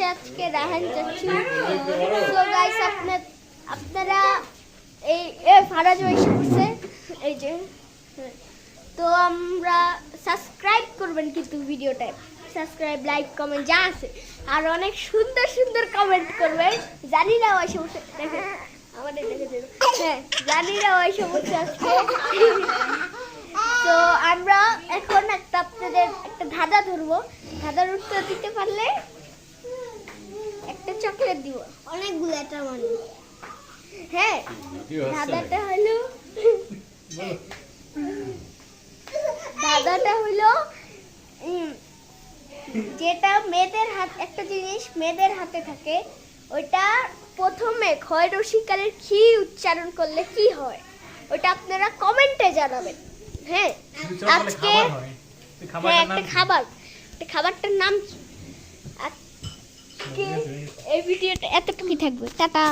হচ্ছে আজকে রাহান যাচ্ছি। সো গাইস আপনারা এই ফারাজ ভাই এসেছে এই যে। তো আমরা সাবস্ক্রাইব করবেন কিন্তু ভিডিওটায় সাবস্ক্রাইব লাইক কমেন্ট যা আছে আর অনেক সুন্দর সুন্দর কমেন্ট করবেন। জানি না ওই সমস্ত দেখেন আমাদের দেখে দেবে। হ্যাঁ জানি না ওই সমস্ত আজকে। তো আমরা এখন আপনাদের একটা ধাঁধা ধরবো। ধাঁধার উত্তর দিতে পারলে একটা চকলেট দিব। অনেকগুলো একটা মানে হ্যাঁ ধাঁধাটা হলো যেটা মেয়েদের হাত একটা জিনিস মেয়েদের হাতে থাকে ওইটা প্রথমে ক্ষয় রসিকারের কি উচ্চারণ করলে কি হয় ওইটা আপনারা কমেন্টে জানাবেন। হ্যাঁ আজকে হ্যাঁ একটা খাবারটার নাম কি? আজকে এই ভিডিওটা এতটুকুই থাকবে। টাটা।